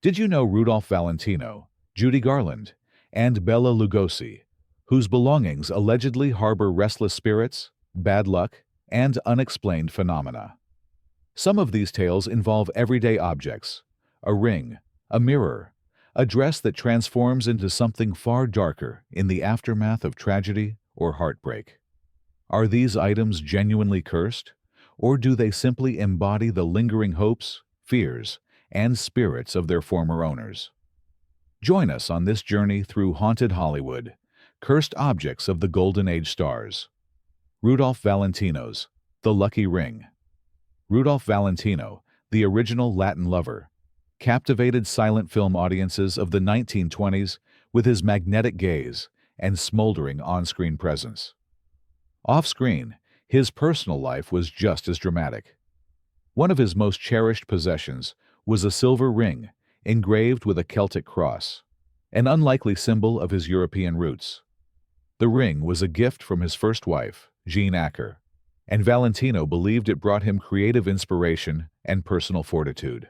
Did you know Rudolph Valentino, Judy Garland, and Bela Lugosi, whose belongings allegedly harbor restless spirits, bad luck, and unexplained phenomena? Some of these tales involve everyday objects: a ring, a mirror, a dress that transforms into something far darker in the aftermath of tragedy or heartbreak. Are these items genuinely cursed, or do they simply embody the lingering hopes, fears, and spirits of their former owners? Join us on this journey through haunted Hollywood, cursed objects of the Golden Age stars. Rudolph Valentino's The Lucky Ring. Rudolph Valentino, the original Latin lover, captivated silent film audiences of the 1920s with his magnetic gaze and smoldering on-screen presence. Off-screen, his personal life was just as dramatic. One of his most cherished possessions was a silver ring engraved with a Celtic cross, an unlikely symbol of his European roots. The ring was a gift from his first wife, Jean Acker, and Valentino believed it brought him creative inspiration and personal fortitude.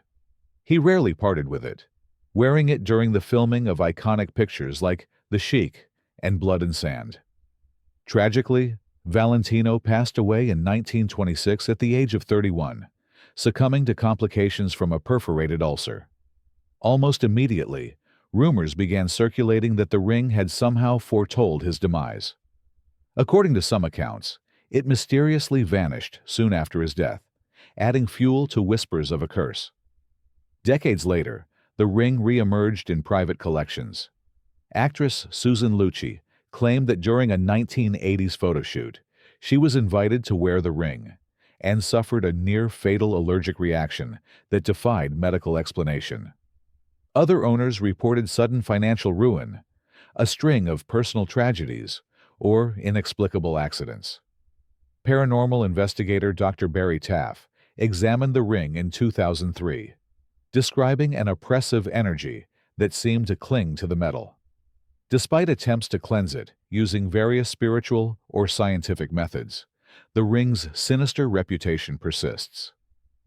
He rarely parted with it, wearing it during the filming of iconic pictures like The Sheik and Blood and Sand. Tragically, Valentino passed away in 1926 at the age of 31, succumbing to complications from a perforated ulcer. Almost immediately, rumors began circulating that the ring had somehow foretold his demise. According to some accounts, it mysteriously vanished soon after his death, adding fuel to whispers of a curse. Decades later, the ring re-emerged in private collections. Actress Susan Lucci claimed that during a 1980s photo shoot, she was invited to wear the ring and suffered a near-fatal allergic reaction that defied medical explanation. Other owners reported sudden financial ruin, a string of personal tragedies, or inexplicable accidents. Paranormal investigator Dr. Barry Taff examined the ring in 2003, describing an oppressive energy that seemed to cling to the metal. Despite attempts to cleanse it using various spiritual or scientific methods, the ring's sinister reputation persists.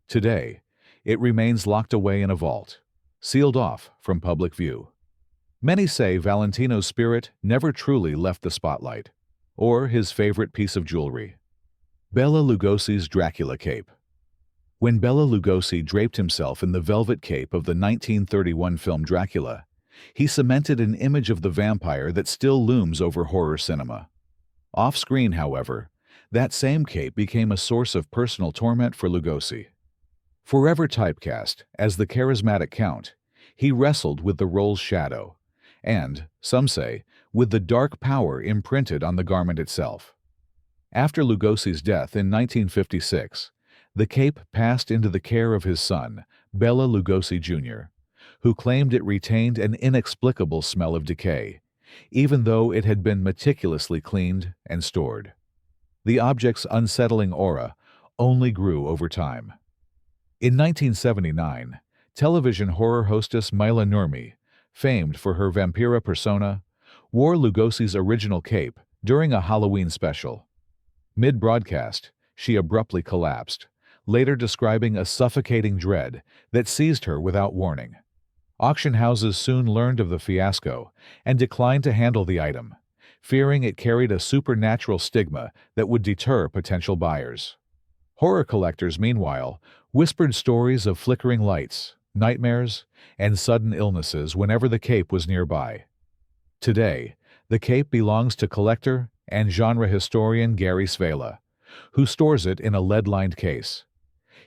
Today, it remains locked away in a vault, sealed off from public view. Many say Valentino's spirit never truly left the spotlight, or his favorite piece of jewelry. Bela Lugosi's Dracula cape. When Bela Lugosi draped himself in the velvet cape of the 1931 film Dracula, he cemented an image of the vampire that still looms over horror cinema. Off-screen, however, that same cape became a source of personal torment for Lugosi. Forever typecast as the charismatic Count, he wrestled with the role's shadow, and, some say, with the dark power imprinted on the garment itself. After Lugosi's death in 1956, the cape passed into the care of his son, Bela Lugosi Jr., who claimed it retained an inexplicable smell of decay, even though it had been meticulously cleaned and stored. The object's unsettling aura only grew over time. In 1979, television horror hostess Mila Nurmi, famed for her vampira persona, wore Lugosi's original cape during a Halloween special. Mid-broadcast, she abruptly collapsed, later describing a suffocating dread that seized her without warning. Auction houses soon learned of the fiasco and declined to handle the item, fearing it carried a supernatural stigma that would deter potential buyers. Horror collectors, meanwhile, whispered stories of flickering lights, nightmares, and sudden illnesses whenever the cape was nearby. Today, the cape belongs to collector and genre historian Gary Svela, who stores it in a lead-lined case.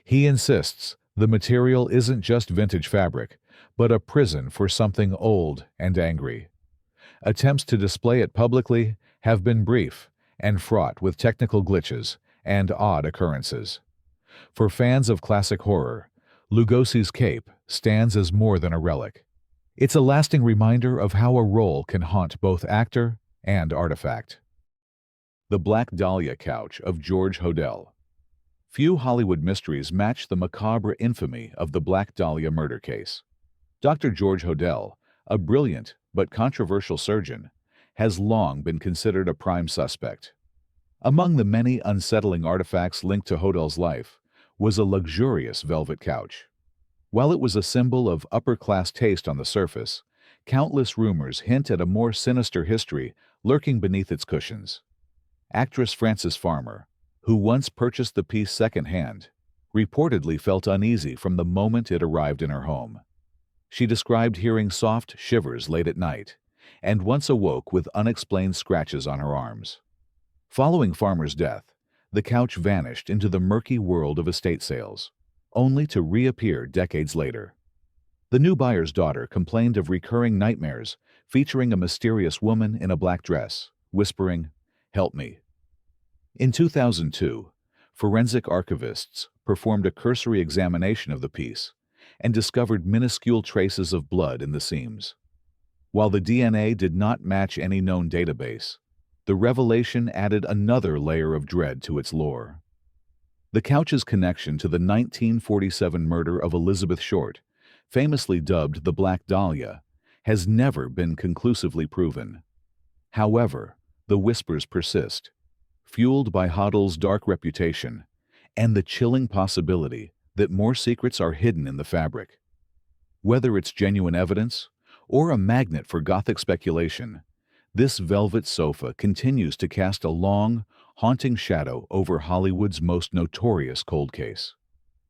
He insists the material isn't just vintage fabric, but a prison for something old and angry. Attempts to display it publicly have been brief and fraught with technical glitches and odd occurrences. For fans of classic horror, Lugosi's cape stands as more than a relic. It's a lasting reminder of how a role can haunt both actor and artifact. The Black Dahlia couch of Georgeell. Few Hollywood mysteries match the macabre infamy of the Black Dahlia murder case. Dr. Georgeell, a brilliant but controversial surgeon, has long been considered a prime suspect. Among the many unsettling artifacts linked to Hodell's life was a luxurious velvet couch. While it was a symbol of upper-class taste on the surface, countless rumors hint at a more sinister history lurking beneath its cushions. Actress Frances Farmer, who once purchased the piece second-hand, reportedly felt uneasy from the moment it arrived in her home. She described hearing soft shivers late at night, and once awoke with unexplained scratches on her arms. Following Farmer's death, the couch vanished into the murky world of estate sales, only to reappear decades later. The new buyer's daughter complained of recurring nightmares featuring a mysterious woman in a black dress, whispering, "Help me." In 2002, forensic archivists performed a cursory examination of the piece and discovered minuscule traces of blood in the seams. While the DNA did not match any known database, the revelation added another layer of dread to its lore. The couch's connection to the 1947 murder of Elizabeth Short, famously dubbed the Black Dahlia, has never been conclusively proven. However, the whispers persist, fueled by Hoddle's dark reputation and the chilling possibility that more secrets are hidden in the fabric. Whether it's genuine evidence or a magnet for Gothic speculation, this velvet sofa continues to cast a long, haunting shadow over Hollywood's most notorious cold case.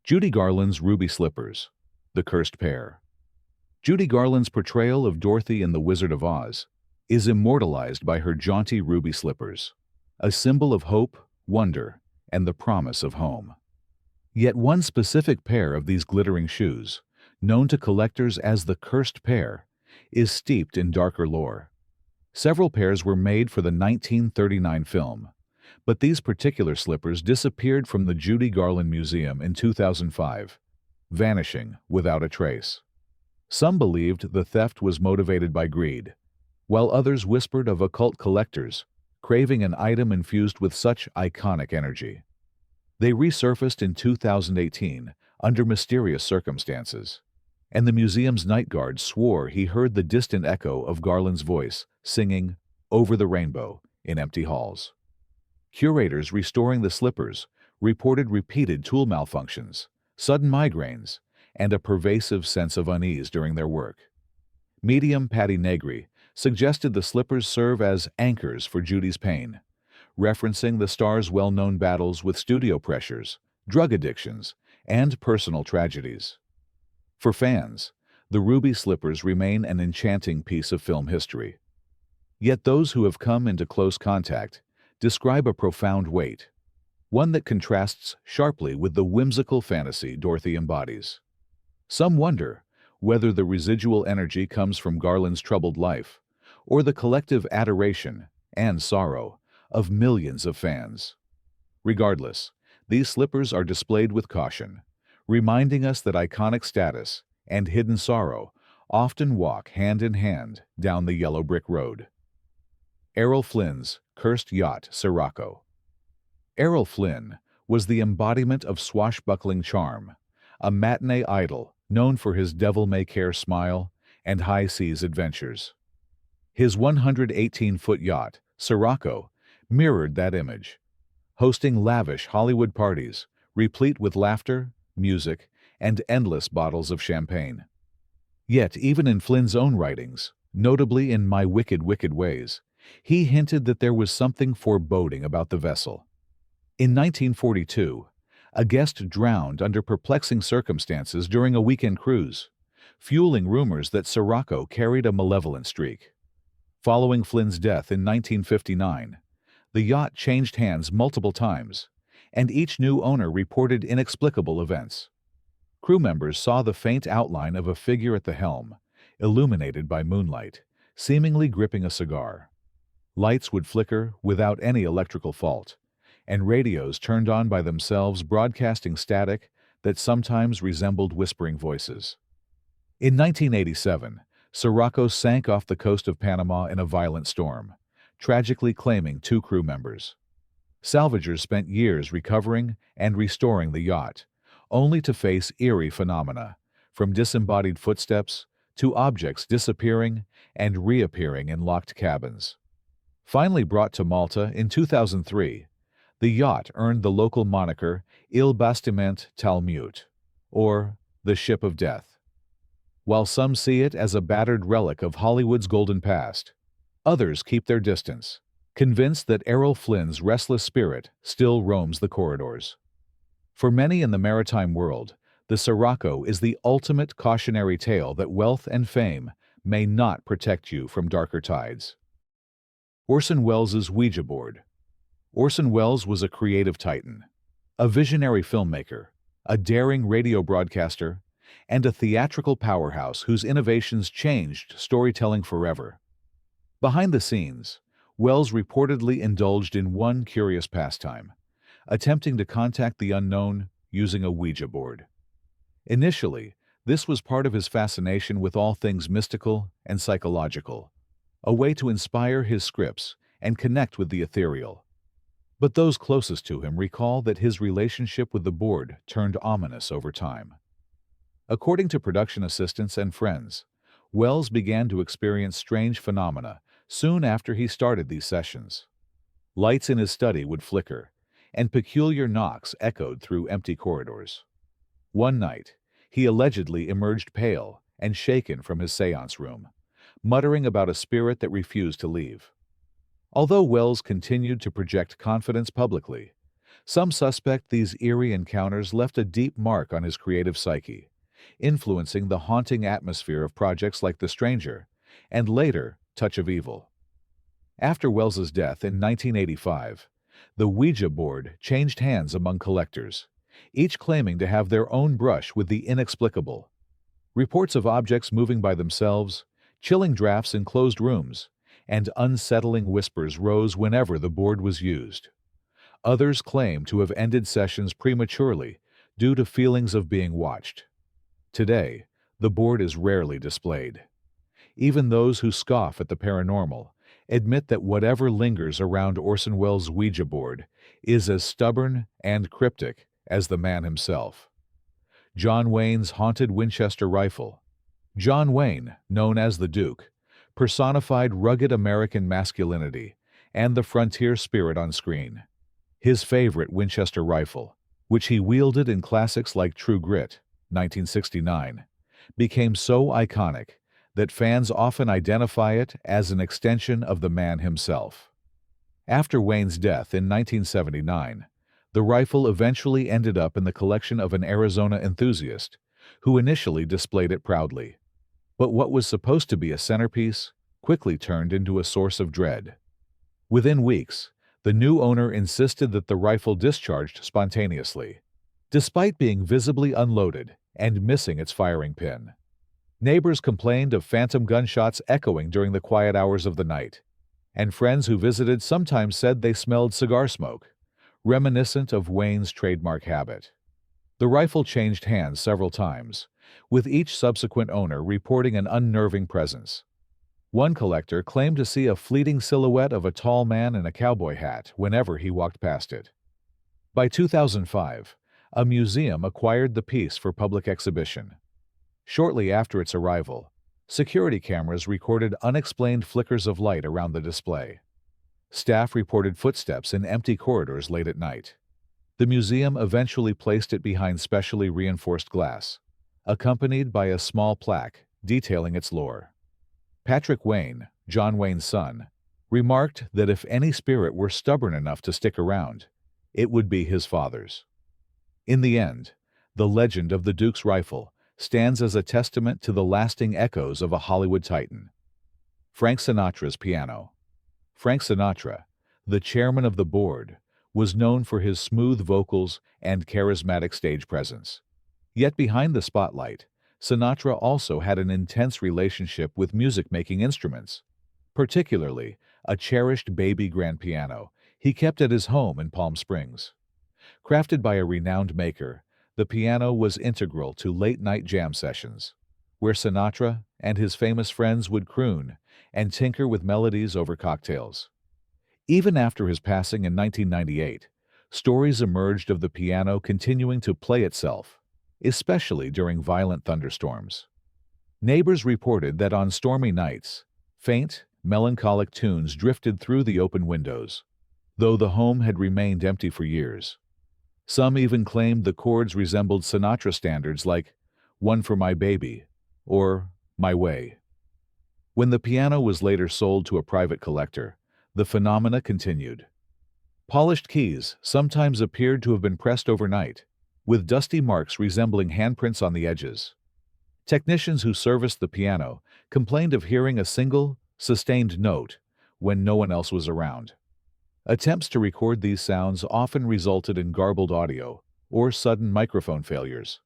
Judy Garland's ruby slippers, the cursed pair. Judy Garland's portrayal of Dorothy in The Wizard of Oz is immortalized by her jaunty ruby slippers, a symbol of hope, wonder, and the promise of home. Yet one specific pair of these glittering shoes, known to collectors as the cursed pair, is steeped in darker lore. Several pairs were made for the 1939 film, but these particular slippers disappeared from the Judy Garland Museum in 2005, vanishing without a trace. Some believed the theft was motivated by greed, while others whispered of occult collectors craving an item infused with such iconic energy. They resurfaced in 2018 under mysterious circumstances, and the museum's night guard swore he heard the distant echo of Garland's voice singing "Over the Rainbow" in empty halls. Curators restoring the slippers reported repeated tool malfunctions, sudden migraines, and a pervasive sense of unease during their work. Medium Patty Negri suggested the slippers serve as anchors for Judy's pain, referencing the star's well-known battles with studio pressures, drug addictions, and personal tragedies. For fans, the ruby slippers remain an enchanting piece of film history. Yet those who have come into close contact describe a profound weight, one that contrasts sharply with the whimsical fantasy Dorothy embodies. Some wonder whether the residual energy comes from Garland's troubled life or the collective adoration and sorrow of millions of fans. Regardless, these slippers are displayed with caution, reminding us that iconic status and hidden sorrow often walk hand in hand down the yellow brick road. Errol Flynn's cursed yacht, Sarraco. Errol Flynn was the embodiment of swashbuckling charm, a matinee idol known for his devil-may-care smile and high-seas adventures. His 118-foot yacht, Sarraco, mirrored that image, hosting lavish Hollywood parties replete with laughter, music, and endless bottles of champagne. Yet even in Flynn's own writings, notably in My Wicked, Wicked Ways, he hinted that there was something foreboding about the vessel. In 1942, a guest drowned under perplexing circumstances during a weekend cruise, fueling rumors that Sarraco carried a malevolent streak. Following Flynn's death in 1959, the yacht changed hands multiple times, and each new owner reported inexplicable events. Crew members saw the faint outline of a figure at the helm, illuminated by moonlight, seemingly gripping a cigar. Lights would flicker without any electrical fault, and radios turned on by themselves broadcasting static that sometimes resembled whispering voices. In 1987, Sarraco sank off the coast of Panama in a violent storm, tragically claiming 2 crew members. Salvagers spent years recovering and restoring the yacht, only to face eerie phenomena, from disembodied footsteps to objects disappearing and reappearing in locked cabins. Finally brought to Malta in 2003, the yacht earned the local moniker Il Bastiment Talmud, or the Ship of Death. While some see it as a battered relic of Hollywood's golden past, others keep their distance, convinced that Errol Flynn's restless spirit still roams the corridors. For many in the maritime world, the Sarraco is the ultimate cautionary tale that wealth and fame may not protect you from darker tides. Orson Welles' Ouija board. Orson Welles was a creative titan, a visionary filmmaker, a daring radio broadcaster, and a theatrical powerhouse whose innovations changed storytelling forever. Behind the scenes, Welles reportedly indulged in one curious pastime, attempting to contact the unknown using a Ouija board. Initially, this was part of his fascination with all things mystical and psychological, a way to inspire his scripts and connect with the ethereal. But those closest to him recall that his relationship with the board turned ominous over time. According to production assistants and friends, Welles began to experience strange phenomena soon after he started these sessions. Lights in his study would flicker, and peculiar knocks echoed through empty corridors. One night, he allegedly emerged pale and shaken from his séance room, muttering about a spirit that refused to leave. Although Welles continued to project confidence publicly, some suspect these eerie encounters left a deep mark on his creative psyche, influencing the haunting atmosphere of projects like The Stranger and later Touch of Evil. After Welles's death in 1985, the Ouija board changed hands among collectors, each claiming to have their own brush with the inexplicable. Reports of objects moving by themselves, chilling drafts in closed rooms, and unsettling whispers rose whenever the board was used. Others claim to have ended sessions prematurely due to feelings of being watched. Today, the board is rarely displayed. Even those who scoff at the paranormal admit that whatever lingers around Orson Welles' Ouija board is as stubborn and cryptic as the man himself. John Wayne's haunted Winchester rifle. John Wayne, known as the Duke, personified rugged American masculinity and the frontier spirit on screen. His favorite Winchester rifle, which he wielded in classics like True Grit, 1969, became so iconic that fans often identify it as an extension of the man himself. After Wayne's death in 1979, the rifle eventually ended up in the collection of an Arizona enthusiast who initially displayed it proudly. But what was supposed to be a centerpiece quickly turned into a source of dread. Within weeks, the new owner insisted that the rifle discharged spontaneously, despite being visibly unloaded and missing its firing pin. Neighbors complained of phantom gunshots echoing during the quiet hours of the night, and friends who visited sometimes said they smelled cigar smoke, reminiscent of Wayne's trademark habit. The rifle changed hands several times, with each subsequent owner reporting an unnerving presence. One collector claimed to see a fleeting silhouette of a tall man in a cowboy hat whenever he walked past it. By 2005, a museum acquired the piece for public exhibition. Shortly after its arrival, security cameras recorded unexplained flickers of light around the display. Staff reported footsteps in empty corridors late at night. The museum eventually placed it behind specially reinforced glass, accompanied by a small plaque detailing its lore. Patrick Wayne, John Wayne's son, remarked that if any spirit were stubborn enough to stick around, it would be his father's. In the end, the legend of the Duke's rifle stands as a testament to the lasting echoes of a Hollywood titan. Frank Sinatra's piano. Frank Sinatra, the chairman of the board, was known for his smooth vocals and charismatic stage presence. Yet behind the spotlight, Sinatra also had an intense relationship with music-making instruments, particularly a cherished baby grand piano he kept at his home in Palm Springs. Crafted by a renowned maker, the piano was integral to late-night jam sessions, where Sinatra and his famous friends would croon and tinker with melodies over cocktails. Even after his passing in 1998, stories emerged of the piano continuing to play itself, especially during violent thunderstorms. Neighbors reported that on stormy nights, faint, melancholic tunes drifted through the open windows, though the home had remained empty for years. Some even claimed the chords resembled Sinatra standards like One for my baby, or My Way. When the piano was later sold to a private collector, the phenomena continued. Polished keys sometimes appeared to have been pressed overnight, with dusty marks resembling handprints on the edges. Technicians who serviced the piano complained of hearing a single, sustained note when no one else was around. Attempts to record these sounds often resulted in garbled audio or sudden microphone failures.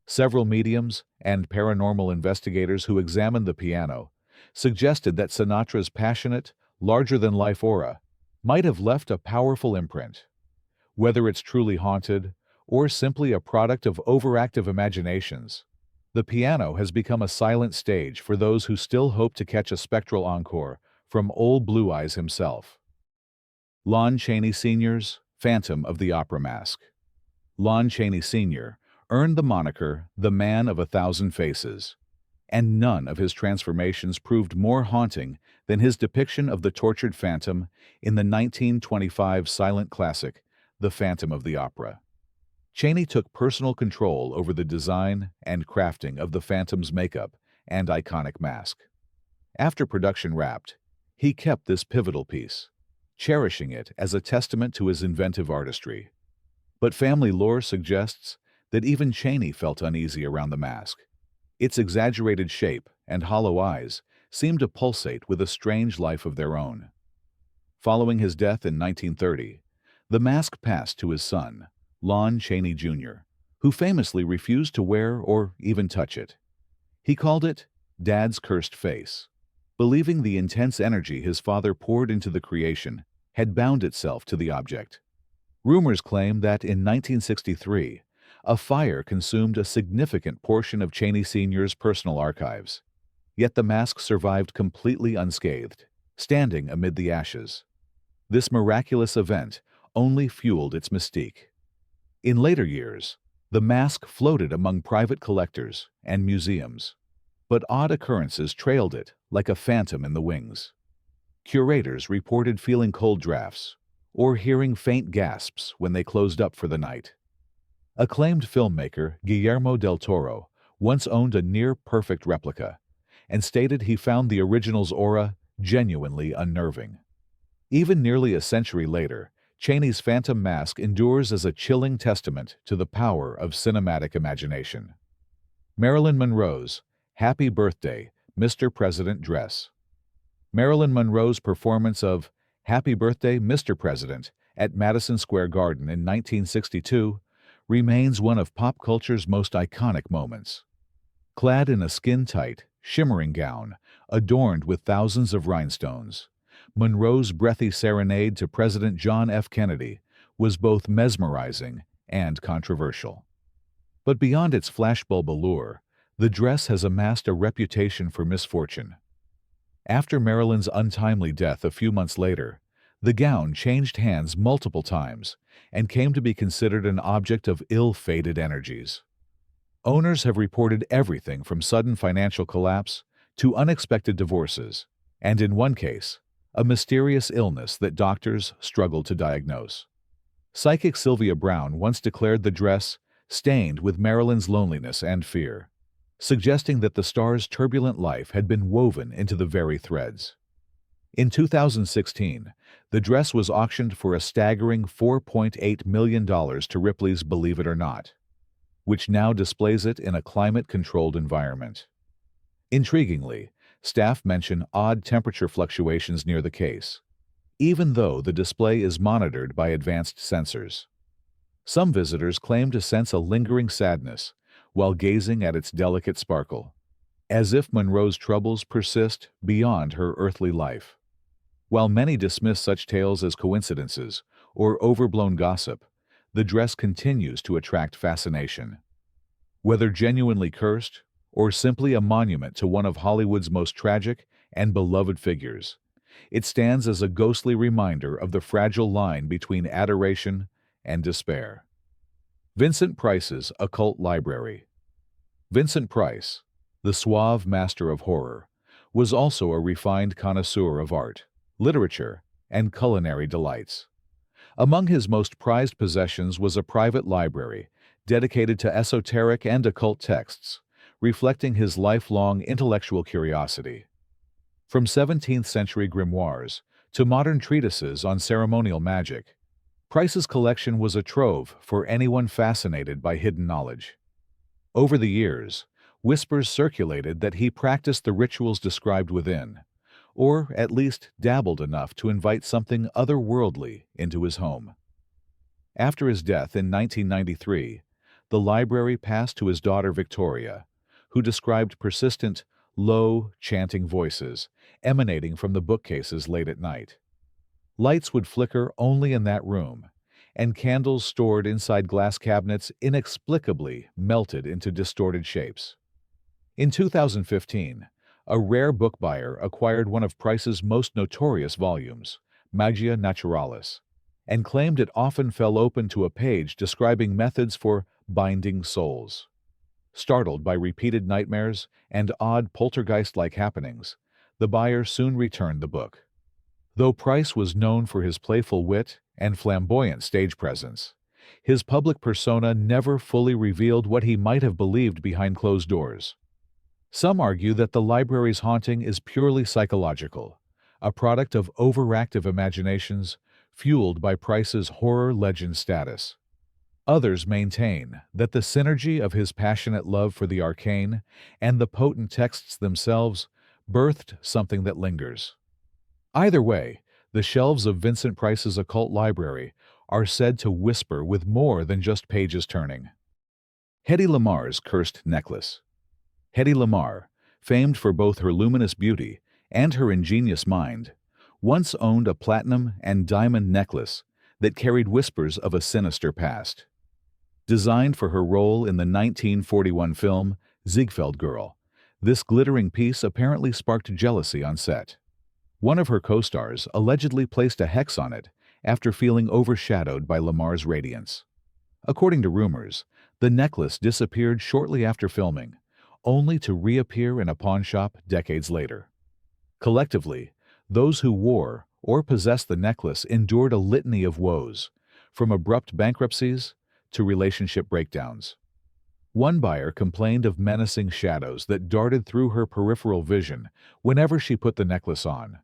Several mediums and paranormal investigators who examined the piano suggested that Sinatra's passionate, larger-than-life aura might have left a powerful imprint. Whether it's truly haunted or simply a product of overactive imaginations, the piano has become a silent stage for those who still hope to catch a spectral encore from Old Blue Eyes himself. Lon Chaney Sr.'s Phantom of the Opera Mask. Lon Chaney Sr. earned the moniker the Man of a Thousand Faces, and none of his transformations proved more haunting than his depiction of the tortured Phantom in the 1925 silent classic, The Phantom of the Opera. Chaney took personal control over the design and crafting of the Phantom's makeup and iconic mask. After production wrapped, he kept this pivotal piece, cherishing it as a testament to his inventive artistry. But family lore suggests that even Chaney felt uneasy around the mask. Its exaggerated shape and hollow eyes seemed to pulsate with a strange life of their own. Following his death in 1930, the mask passed to his son, Lon Chaney Jr., who famously refused to wear or even touch it. He called it Dad's Cursed Face, believing the intense energy his father poured into the creation had bound itself to the object. Rumors claim that in 1963, a fire consumed a significant portion of Chaney Sr.'s personal archives, yet the mask survived completely unscathed, standing amid the ashes. This miraculous event only fueled its mystique. In later years, the mask floated among private collectors and museums, but odd occurrences trailed it like a phantom in the wings. Curators reported feeling cold drafts or hearing faint gasps when they closed up for the night. Acclaimed filmmaker Guillermo del Toro once owned a near-perfect replica and stated he found the original's aura genuinely unnerving. Even nearly a century later, Chaney's phantom mask endures as a chilling testament to the power of cinematic imagination. Marilyn Monroe's Happy Birthday, Mr. President dress. Marilyn Monroe's performance of Happy Birthday, Mr. President at Madison Square Garden in 1962 remains one of pop culture's most iconic moments. Clad in a skin-tight, shimmering gown adorned with thousands of rhinestones, Monroe's breathy serenade to President John F. Kennedy was both mesmerizing and controversial. But beyond its flashbulb allure, the dress has amassed a reputation for misfortune. After Marilyn's untimely death a few months later, the gown changed hands multiple times and came to be considered an object of ill-fated energies. Owners have reported everything from sudden financial collapse to unexpected divorces, and in one case, a mysterious illness that doctors struggled to diagnose. Psychic Sylvia Browne once declared the dress stained with Marilyn's loneliness and fear, suggesting that the star's turbulent life had been woven into the very threads. In 2016, the dress was auctioned for a staggering $4.8 million to Ripley's Believe It or Not, which now displays it in a climate-controlled environment. Intriguingly, staff mention odd temperature fluctuations near the case, even though the display is monitored by advanced sensors. Some visitors claim to sense a lingering sadness while gazing at its delicate sparkle, as if Monroe's troubles persist beyond her earthly life. While many dismiss such tales as coincidences or overblown gossip, the dress continues to attract fascination. Whether genuinely cursed or simply a monument to one of Hollywood's most tragic and beloved figures, it stands as a ghostly reminder of the fragile line between adoration and despair. Vincent Price's Occult Library. Vincent Price, the suave master of horror, was also a refined connoisseur of art, literature, and culinary delights. Among his most prized possessions was a private library dedicated to esoteric and occult texts, reflecting his lifelong intellectual curiosity. From 17th-century grimoires to modern treatises on ceremonial magic, Price's collection was a trove for anyone fascinated by hidden knowledge. Over the years, whispers circulated that he practiced the rituals described within, or at least dabbled enough to invite something otherworldly into his home. After his death in 1993, the library passed to his daughter Victoria, who described persistent, low, chanting voices emanating from the bookcases late at night. Lights would flicker only in that room, and candles stored inside glass cabinets inexplicably melted into distorted shapes. In 2015, a rare book buyer acquired one of Price's most notorious volumes, Magia Naturalis, and claimed it often fell open to a page describing methods for binding souls. Startled by repeated nightmares and odd poltergeist-like happenings, the buyer soon returned the book. Though Price was known for his playful wit and flamboyant stage presence, his public persona never fully revealed what he might have believed behind closed doors. Some argue that the library's haunting is purely psychological, a product of overactive imaginations fueled by Price's horror legend status. Others maintain that the synergy of his passionate love for the arcane and the potent texts themselves birthed something that lingers. Either way, the shelves of Vincent Price's occult library are said to whisper with more than just pages turning. Hedy Lamar's cursed necklace. Hedy Lamar, famed for both her luminous beauty and her ingenious mind, once owned a platinum and diamond necklace that carried whispers of a sinister past. Designed for her role in the 1941 film Ziegfeld Girl, this glittering piece apparently sparked jealousy on set. One of her co-stars allegedly placed a hex on it after feeling overshadowed by Lamar's radiance. According to rumors, the necklace disappeared shortly after filming, only to reappear in a pawnshop decades later. Collectively, those who wore or possessed the necklace endured a litany of woes, from abrupt bankruptcies to relationship breakdowns. One buyer complained of menacing shadows that darted through her peripheral vision whenever she put the necklace on,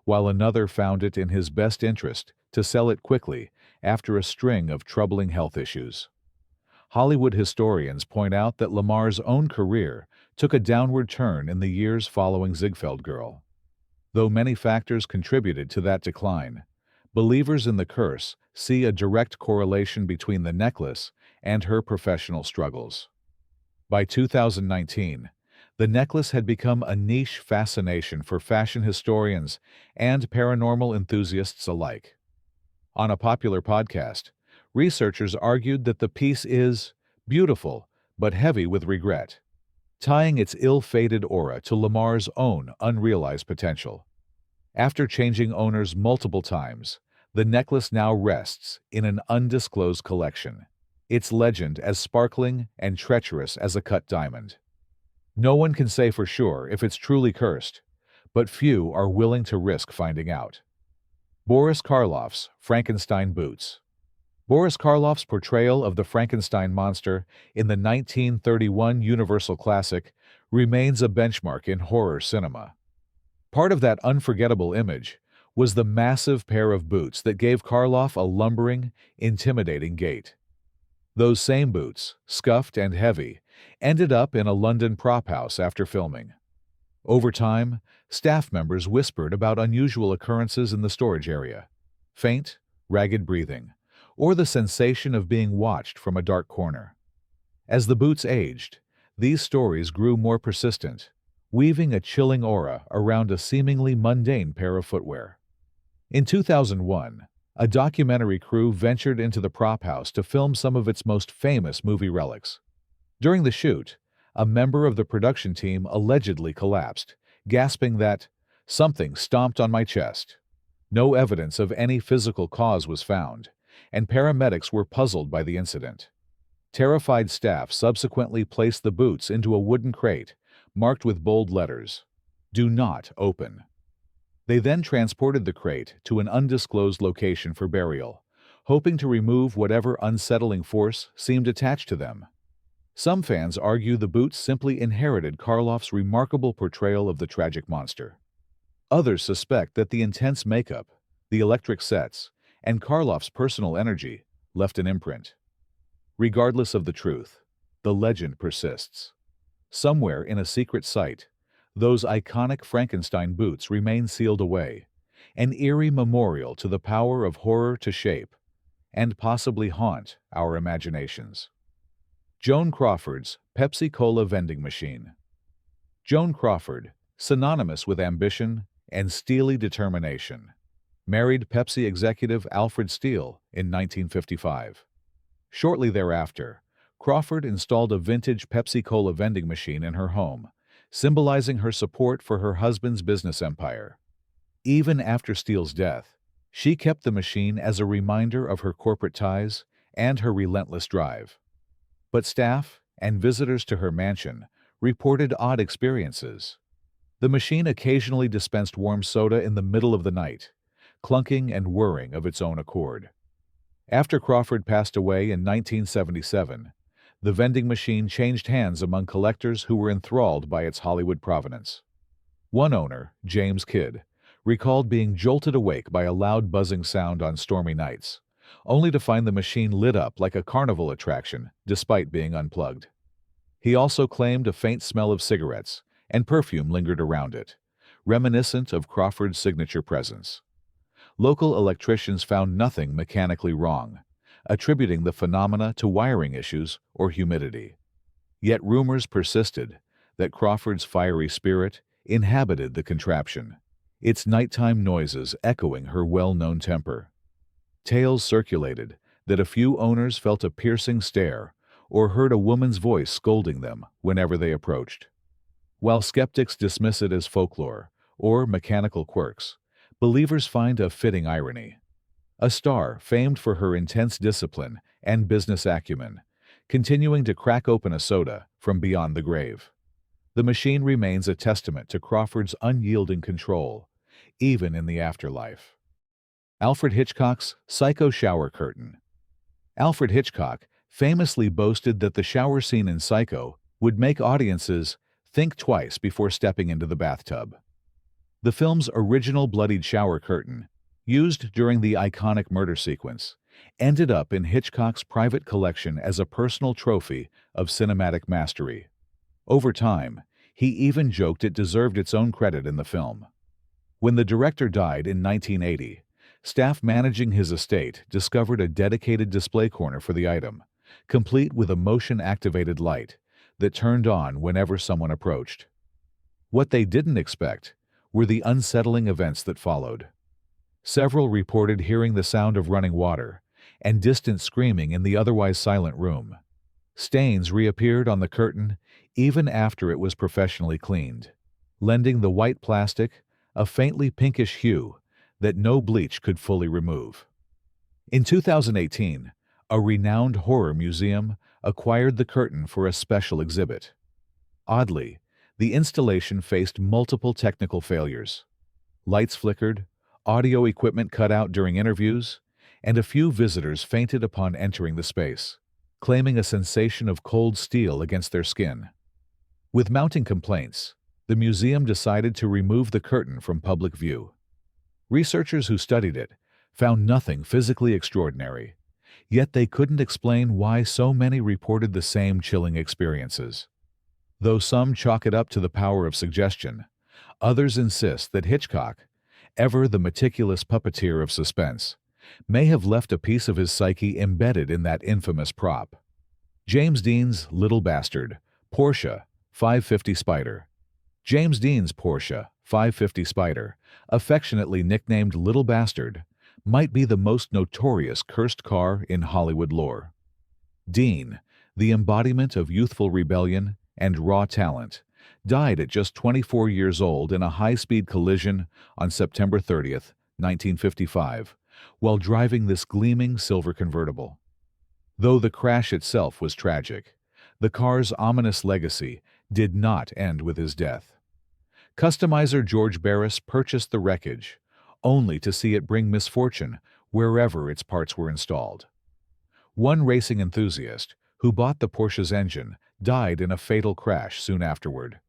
while another found it in his best interest to sell it quickly after a string of troubling health issues. Hollywood historians point out that Lamar's own career took a downward turn in the years following Ziegfeld Girl. Though many factors contributed to that decline, believers in the curse see a direct correlation between the necklace and her professional struggles. By 2019, the necklace had become a niche fascination for fashion historians and paranormal enthusiasts alike. On a popular podcast, researchers argued that the piece is beautiful but heavy with regret, tying its ill-fated aura to Lamar's own unrealized potential. After changing owners multiple times, the necklace now rests in an undisclosed collection, its legend as sparkling and treacherous as a cut diamond. No one can say for sure if it's truly cursed, but few are willing to risk finding out. Boris Karloff's Frankenstein boots. Boris Karloff's portrayal of the Frankenstein monster in the 1931 Universal classic remains a benchmark in horror cinema. Part of that unforgettable image was the massive pair of boots that gave Karloff a lumbering, intimidating gait. Those same boots, scuffed and heavy, ended up in a London prop house after filming. Over time, staff members whispered about unusual occurrences in the storage area: faint, ragged breathing, or the sensation of being watched from a dark corner. As the boots aged, these stories grew more persistent, weaving a chilling aura around a seemingly mundane pair of footwear. In 2001, a documentary crew ventured into the prop house to film some of its most famous movie relics. During the shoot, a member of the production team allegedly collapsed, gasping that, "Something stomped on my chest." No evidence of any physical cause was found, and paramedics were puzzled by the incident. Terrified staff subsequently placed the boots into a wooden crate, marked with bold letters, "Do not open." They then transported the crate to an undisclosed location for burial, hoping to remove whatever unsettling force seemed attached to them. Some fans argue the boots simply inherited Karloff's remarkable portrayal of the tragic monster. Others suspect that the intense makeup, the electric sets, and Karloff's personal energy left an imprint. Regardless of the truth, the legend persists. Somewhere in a secret site, those iconic Frankenstein boots remain sealed away, an eerie memorial to the power of horror to shape and possibly haunt our imaginations. Joan Crawford's Pepsi Cola vending machine. Joan Crawford, synonymous with ambition and steely determination, married Pepsi executive Alfred Steele in 1955. Shortly thereafter, Crawford installed a vintage Pepsi Cola vending machine in her home, symbolizing her support for her husband's business empire. Even after Steele's death, she kept the machine as a reminder of her corporate ties and her relentless drive. But staff and visitors to her mansion reported odd experiences. The machine occasionally dispensed warm soda in the middle of the night, clunking and whirring of its own accord. After Crawford passed away in 1977, the vending machine changed hands among collectors who were enthralled by its Hollywood provenance. One owner, James Kidd, recalled being jolted awake by a loud buzzing sound on stormy nights, only to find the machine lit up like a carnival attraction despite being unplugged. He also claimed a faint smell of cigarettes and perfume lingered around it, reminiscent of Crawford's signature presence. Local electricians found nothing mechanically wrong, attributing the phenomena to wiring issues or humidity. Yet rumors persisted that Crawford's fiery spirit inhabited the contraption, its nighttime noises echoing her well-known temper. Tales circulated that a few owners felt a piercing stare or heard a woman's voice scolding them whenever they approached. While skeptics dismiss it as folklore or mechanical quirks, believers find a fitting irony. A star famed for her intense discipline and business acumen, continuing to crack open a soda from beyond the grave. The machine remains a testament to Crawford's unyielding control, even in the afterlife. Alfred Hitchcock's Psycho shower curtain. Alfred Hitchcock famously boasted that the shower scene in Psycho would make audiences think twice before stepping into the bathtub. The film's original bloodied shower curtain, used during the iconic murder sequence, ended up in Hitchcock's private collection as a personal trophy of cinematic mastery. Over time, he even joked it deserved its own credit in the film. When the director died in 1980, staff managing his estate discovered a dedicated display corner for the item, complete with a motion-activated light that turned on whenever someone approached. What they didn't expect were the unsettling events that followed. Several reported hearing the sound of running water and distant screaming in the otherwise silent room. Stains reappeared on the curtain even after it was professionally cleaned, lending the white plastic a faintly pinkish hue that no bleach could fully remove. In 2018, a renowned horror museum acquired the curtain for a special exhibit. Oddly, the installation faced multiple technical failures. Lights flickered, audio equipment cut out during interviews, and a few visitors fainted upon entering the space, claiming a sensation of cold steel against their skin. With mounting complaints, the museum decided to remove the curtain from public view. Researchers who studied it found nothing physically extraordinary, yet they couldn't explain why so many reported the same chilling experiences. Though some chalk it up to the power of suggestion, others insist that Hitchcock, ever the meticulous puppeteer of suspense, may have left a piece of his psyche embedded in that infamous prop. James Dean's Little Bastard, Porsche 550 Spider. James Dean's Porsche 550 Spider, affectionately nicknamed Little Bastard, might be the most notorious cursed car in Hollywood lore. Dean, the embodiment of youthful rebellion and raw talent, died at just 24 years old in a high-speed collision on September 30th, 1955, while driving this gleaming silver convertible. Though the crash itself was tragic, the car's ominous legacy did not end with his death. Customizer George Boris purchased the wreckage, only to see it bring misfortune wherever its parts were installed. One racing enthusiast, who bought the Porsche's engine, died in a fatal crash soon afterward.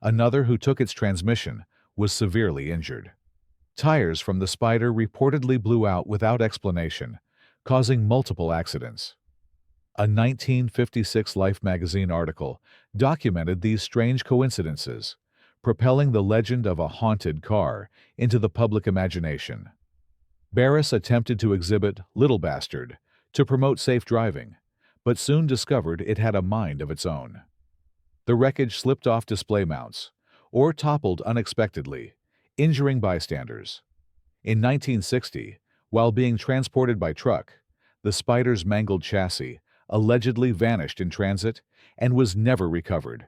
Another who took its transmission was severely injured. Tires from the Spider reportedly blew out without explanation, causing multiple accidents. A 1956 Life magazine article documented these strange coincidences, propelling the legend of a haunted car into the public imagination. Boris attempted to exhibit Little Bastard to promote safe driving, but soon discovered it had a mind of its own. The wreckage slipped off display mounts, or toppled unexpectedly, injuring bystanders. In 1960, while being transported by truck, the Spider's mangled chassis allegedly vanished in transit and was never recovered,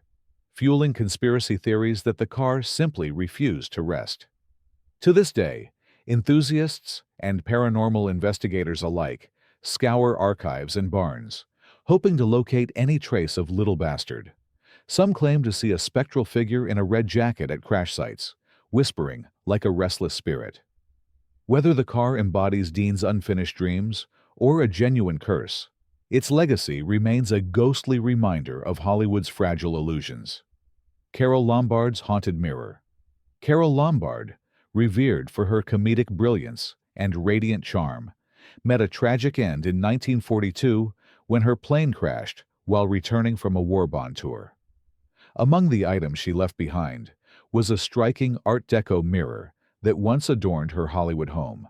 fueling conspiracy theories that the car simply refused to rest. To this day, enthusiasts and paranormal investigators alike scour archives and barns, hoping to locate any trace of Little Bastard. Some claim to see a spectral figure in a red jacket at crash sites, whispering like a restless spirit. Whether the car embodies Dean's unfinished dreams or a genuine curse, its legacy remains a ghostly reminder of Hollywood's fragile illusions. Carole Lombard's Haunted Mirror. Carole Lombard, revered for her comedic brilliance and radiant charm, met a tragic end in 1942 when her plane crashed while returning from a war bond tour. Among the items she left behind was a striking Art Deco mirror that once adorned her Hollywood home.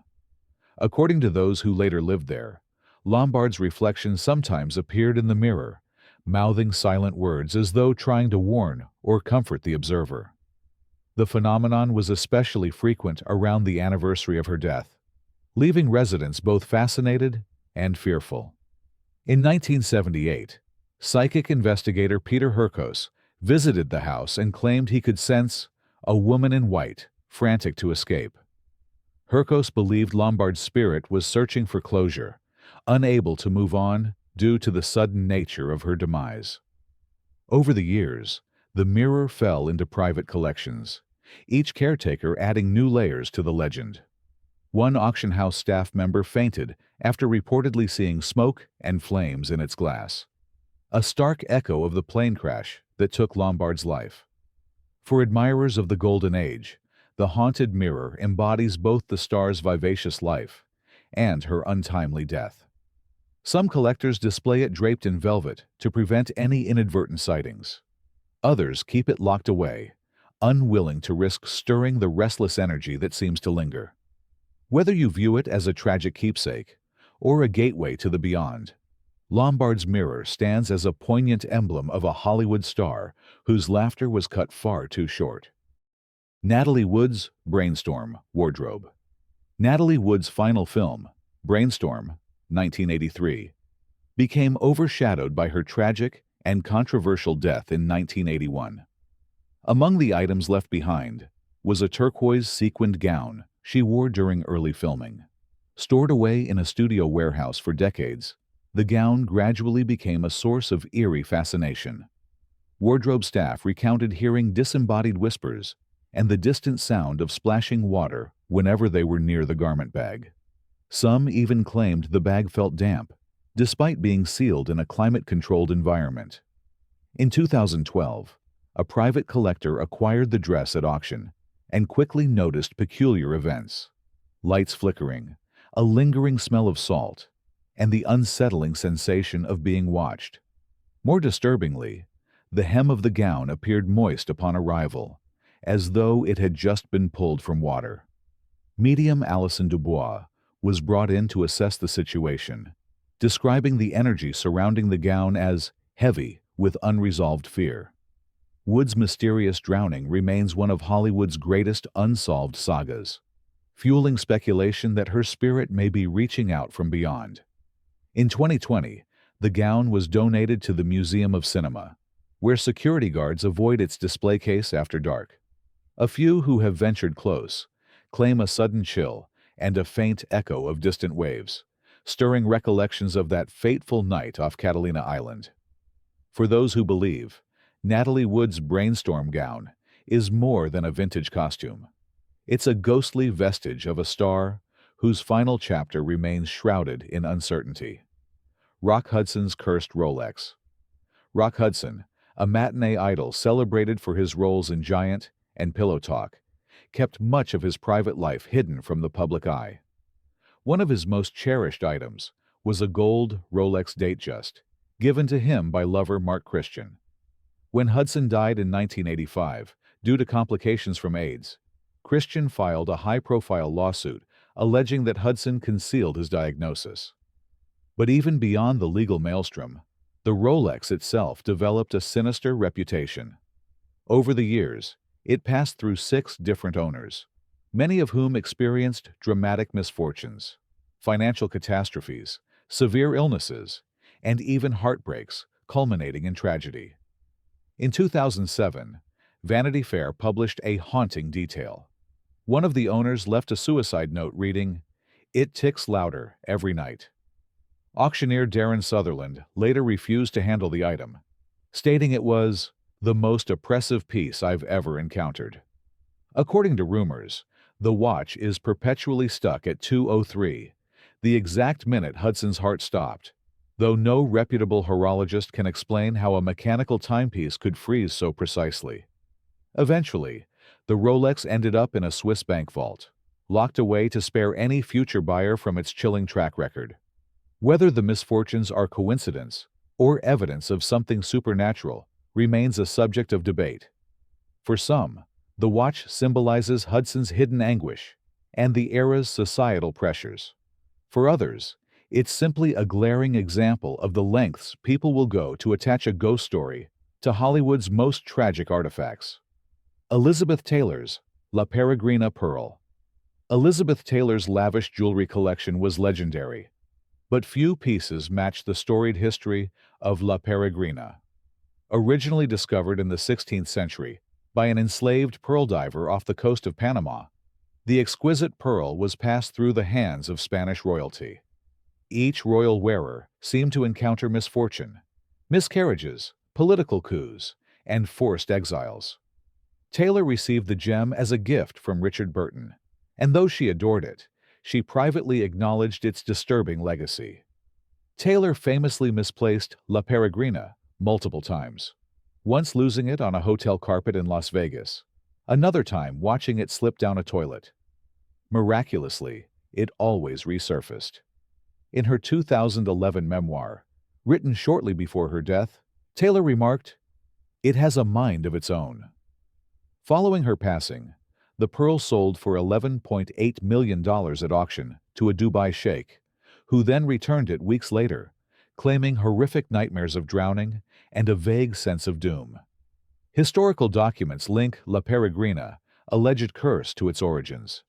According to those who later lived there, Lombard's reflection sometimes appeared in the mirror, mouthing silent words as though trying to warn or comfort the observer. The phenomenon was especially frequent around the anniversary of her death, leaving residents both fascinated and fearful. In 1978, psychic investigator Peter Hurkos visited the house and claimed he could sense a woman in white, frantic to escape. Hurkos believed Lombard's spirit was searching for closure, unable to move on due to the sudden nature of her demise. Over the years, the mirror fell into private collections, each caretaker adding new layers to the legend. One auction house staff member fainted after reportedly seeing smoke and flames in its glass, a stark echo of the plane crash that took Lombard's life. For admirers of the Golden Age, the haunted mirror embodies both the star's vivacious life and her untimely death. Some collectors display it draped in velvet to prevent any inadvertent sightings. Others keep it locked away, unwilling to risk stirring the restless energy that seems to linger. Whether you view it as a tragic keepsake or a gateway to the beyond, Lombard's mirror stands as a poignant emblem of a Hollywood star whose laughter was cut far too short. Natalie Wood's Brainstorm wardrobe. Natalie Wood's final film, Brainstorm, 1983, became overshadowed by her tragic and controversial death in 1981. Among the items left behind was a turquoise sequined gown she wore during early filming. Stored away in a studio warehouse for decades, the gown gradually became a source of eerie fascination. Wardrobe staff recounted hearing disembodied whispers and the distant sound of splashing water whenever they were near the garment bag. Some even claimed the bag felt damp, despite being sealed in a climate-controlled environment. In 2012, a private collector acquired the dress at auction and quickly noticed peculiar events: lights flickering, a lingering smell of salt, and the unsettling sensation of being watched. More disturbingly, the hem of the gown appeared moist upon arrival, as though it had just been pulled from water. Medium Alison Dubois was brought in to assess the situation, describing the energy surrounding the gown as heavy with unresolved fear. Wood's mysterious drowning remains one of Hollywood's greatest unsolved sagas, fueling speculation that her spirit may be reaching out from beyond. In 2020, the gown was donated to the Museum of Cinema, where security guards avoid its display case after dark. A few who have ventured close claim a sudden chill and a faint echo of distant waves, stirring recollections of that fateful night off Catalina Island. For those who believe, Natalie Wood's Brainstorm gown is more than a vintage costume. It's a ghostly vestige of a star whose final chapter remains shrouded in uncertainty. Rock Hudson's Cursed Rolex. Rock Hudson, a matinee idol celebrated for his roles in Giant and Pillow Talk, kept much of his private life hidden from the public eye. One of his most cherished items was a gold Rolex Datejust, given to him by lover Mark Christian. When Hudson died in 1985, due to complications from AIDS, Christian filed a high-profile lawsuit alleging that Hudson concealed his diagnosis. But even beyond the legal maelstrom, the Rolex itself developed a sinister reputation. Over the years, it passed through 6 different owners, many of whom experienced dramatic misfortunes, financial catastrophes, severe illnesses, and even heartbreaks, culminating in tragedy. In 2007, Vanity Fair published a haunting detail. One of the owners left a suicide note reading, "It ticks louder every night." Auctioneer Darren Sutherland later refused to handle the item, stating it was the most oppressive piece I've ever encountered. According to rumors, the watch is perpetually stuck at 2:03, the exact minute Hudson's heart stopped, though no reputable horologist can explain how a mechanical timepiece could freeze so precisely. Eventually, the Rolex ended up in a Swiss bank vault, locked away to spare any future buyer from its chilling track record. Whether the misfortunes are coincidence or evidence of something supernatural remains a subject of debate. For some, the watch symbolizes Hudson's hidden anguish and the era's societal pressures. For others, it's simply a glaring example of the lengths people will go to attach a ghost story to Hollywood's most tragic artifacts. Elizabeth Taylor's La Peregrina Pearl. Elizabeth Taylor's lavish jewelry collection was legendary, but few pieces match the storied history of La Peregrina. Originally discovered in the 16th century by an enslaved pearl diver off the coast of Panama, the exquisite pearl was passed through the hands of Spanish royalty. Each royal wearer seemed to encounter misfortune, miscarriages, political coups, and forced exiles. Taylor received the gem as a gift from Richard Burton, and though she adored it, she privately acknowledged its disturbing legacy. Taylor famously misplaced La Peregrina multiple times, once losing it on a hotel carpet in Las Vegas, another time watching it slip down a toilet. Miraculously, it always resurfaced. In her 2011 memoir, written shortly before her death, Taylor remarked, "It has a mind of its own." Following her passing, the pearl sold for $11.8 million at auction to a Dubai sheikh, who then returned it weeks later, claiming horrific nightmares of drowning and a vague sense of doom. Historical documents link La Peregrina, alleged curse, to its origins.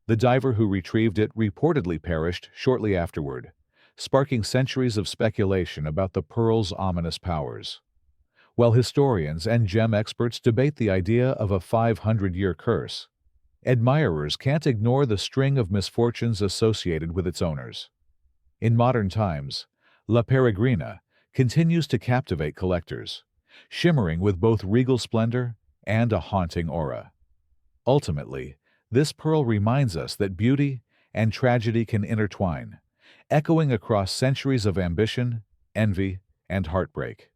The diver who retrieved it reportedly perished shortly afterward, sparking centuries of speculation about the pearl's ominous powers. While historians and gem experts debate the idea of a 500-year curse, admirers can't ignore the string of misfortunes associated with its owners. In modern times, La Peregrina continues to captivate collectors, shimmering with both regal splendor and a haunting aura. Ultimately, this pearl reminds us that beauty and tragedy can intertwine, echoing across centuries of ambition, envy, and heartbreak.